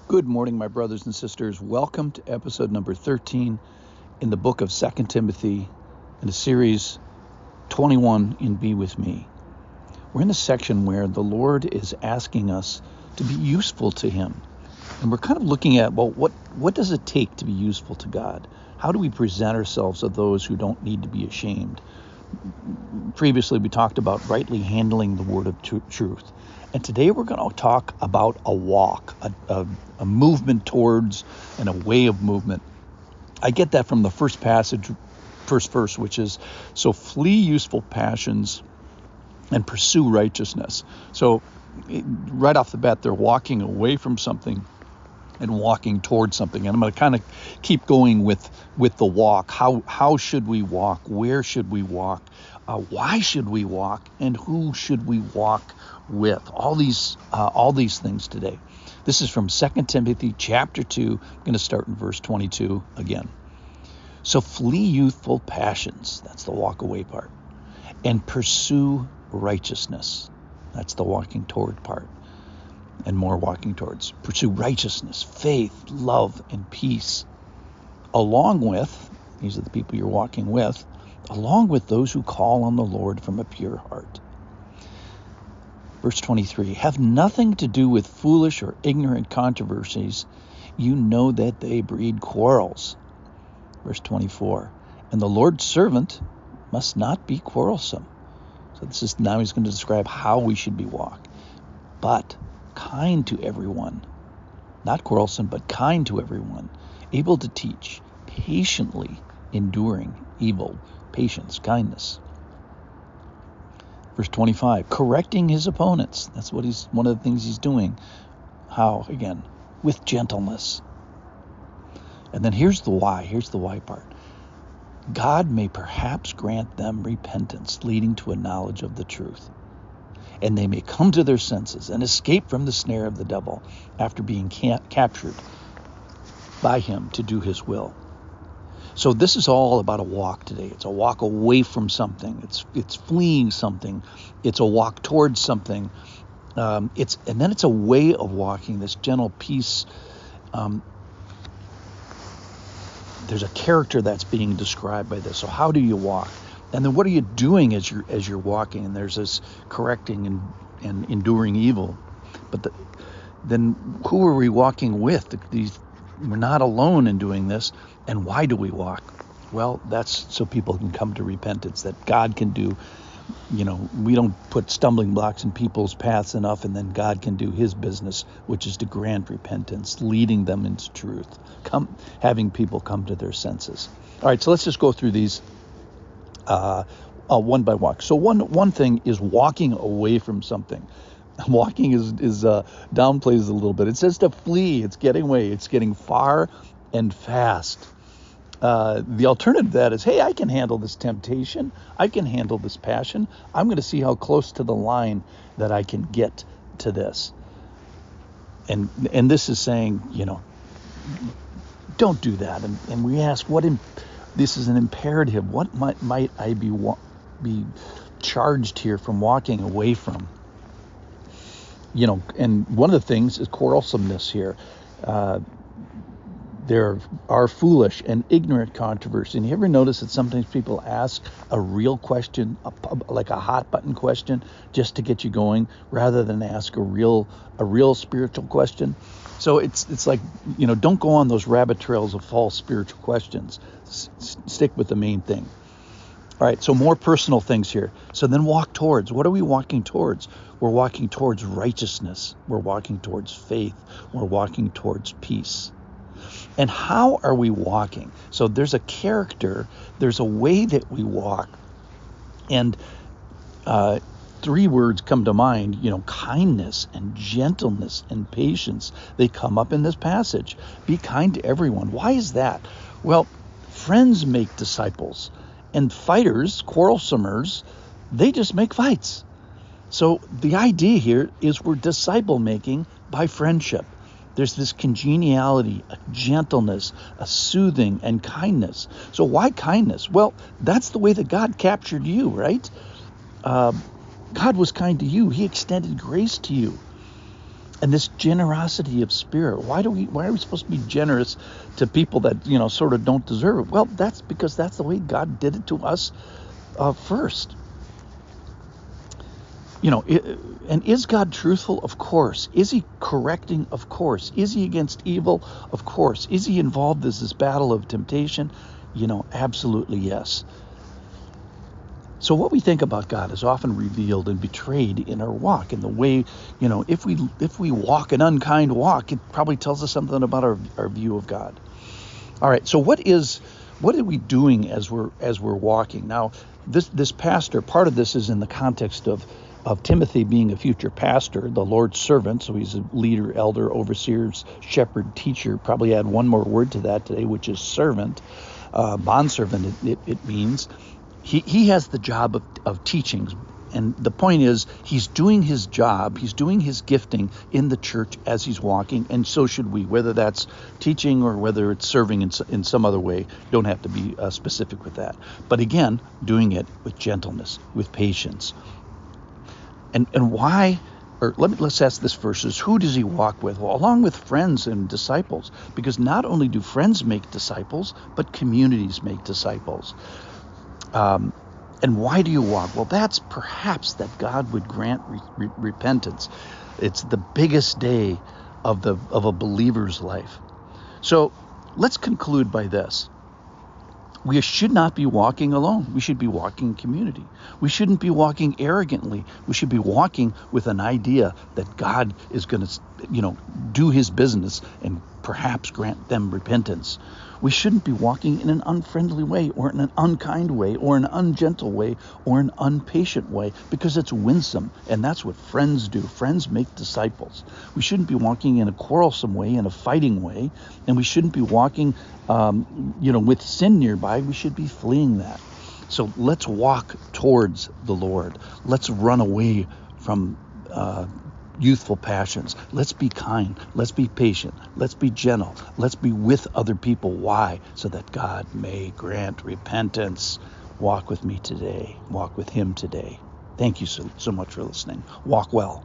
Good morning, my brothers and sisters. Welcome to episode number 13 in the book of 2 Timothy in the series 21 in Be With Me. We're in a section where the Lord is asking us to be useful to Him. And we're kind of looking at, well, what does it take to be useful to God? How do we present ourselves to those who don't need to be ashamed? Previously, we talked about rightly handling the word of truth. And today we're going to talk about a walk, a movement towards and a way of movement. I get that from the first verse, which is, so flee useful passions and pursue righteousness. So right off the bat, they're walking away from something and walking towards something. And I'm going to kind of keep going with the walk. How should we walk? Where should we walk? Why should we walk? And who should we walk with? All these things today. This is from 2 Timothy chapter 2. I'm going to start in verse 22 again. So flee youthful passions. That's the walk away part. And pursue righteousness. That's the walking toward part. And more walking towards. Pursue righteousness, faith, love, and peace. Along with, these are the people you're walking with, along with those who call on the Lord from a pure heart. Verse 23, have nothing to do with foolish or ignorant controversies. You know that they breed quarrels. Verse 24, and the Lord's servant must not be quarrelsome. So now he's going to describe how we should be walked. But kind to everyone, not quarrelsome, but kind to everyone, able to teach, patiently enduring evil, patience, kindness. Verse 25, correcting his opponents. That's one of the things he's doing. How? Again, with gentleness. And then here's the why part. God may perhaps grant them repentance, leading to a knowledge of the truth. And they may come to their senses and escape from the snare of the devil after being captured by him to do his will. So this is all about a walk today. It's a walk away from something. It's fleeing something. It's a walk towards something. And then it's a way of walking, this gentle peace. There's a character that's being described by this. So how do you walk? And then what are you doing as you're walking? And there's this correcting and enduring evil. But then who are we walking with? We're not alone in doing this. And why do we walk? Well, that's so people can come to repentance, that God can do, we don't put stumbling blocks in people's paths enough, and then God can do his business, which is to grant repentance, leading them into truth, having people come to their senses. All right, so let's just go through these one by one. So one thing is walking away from something. Walking is downplays a little bit. It says to flee. It's getting away. It's getting far and fast. The alternative to that is, hey, I can handle this temptation. I can handle this passion. I'm going to see how close to the line that I can get to this. And this is saying, don't do that. And we ask, this is an imperative. What might I be charged here from walking away from? And one of the things is quarrelsomeness here. There are foolish and ignorant controversy. And you ever notice that sometimes people ask a real question, like a hot button question, just to get you going, rather than ask a real spiritual question? So it's like, don't go on those rabbit trails of false spiritual questions. Stick with the main thing. All right, so more personal things here. So then walk towards. What are we walking towards? We're walking towards righteousness. We're walking towards faith. We're walking towards peace. And how are we walking? So there's a character, there's a way that we walk. And three words come to mind, kindness and gentleness and patience. They come up in this passage. Be kind to everyone. Why is that? Well, friends make disciples. And fighters, quarrelsomers, they just make fights. So the idea here is we're disciple making by friendship. There's this congeniality, a gentleness, a soothing, and kindness. So why kindness? Well, that's the way that God captured you, right? God was kind to you. He extended grace to you. And this generosity of spirit. Why are we supposed to be generous to people that, sort of don't deserve it? Well, that's because that's the way God did it to us first. And is God truthful? Of course. Is he correcting? Of course. Is he against evil? Of course. Is he involved in this battle of temptation? Absolutely yes. So what we think about God is often revealed and betrayed in our walk, in the way, if we walk an unkind walk, it probably tells us something about our view of God. All right, so what are we doing as we're walking? Now, this pastor, part of this is in the context of Timothy being a future pastor, the Lord's servant, so he's a leader, elder, overseer, shepherd, teacher. Probably add one more word to that today, which is servant, bondservant. It means. He has the job of teaching, and the point is he's doing his job, he's doing his gifting in the church as he's walking, and so should we, whether that's teaching or whether it's serving in some other way. You don't have to be specific with that. But again, doing it with gentleness, with patience. And why? Or let's ask this first: who does he walk with? Well, along with friends and disciples, because not only do friends make disciples, but communities make disciples. And why do you walk? Well, that's perhaps that God would grant repentance. It's the biggest day of a believer's life. So let's conclude by this. We should not be walking alone. We should be walking in community. We shouldn't be walking arrogantly. We should be walking with an idea that God is going to, do his business and perhaps grant them repentance. We shouldn't be walking in an unfriendly way, or in an unkind way, or an ungentle way, or an impatient way, because it's winsome, and that's what friends do. Friends make disciples. We shouldn't be walking in a quarrelsome way, in a fighting way, and we shouldn't be walking, with sin nearby. We should be fleeing that. So let's walk towards the Lord. Let's run away from youthful passions. Let's be kind. Let's be patient. Let's be gentle. Let's be with other people. Why? So that God may grant repentance. Walk with me today. Walk with him today. Thank you so much for listening. Walk well.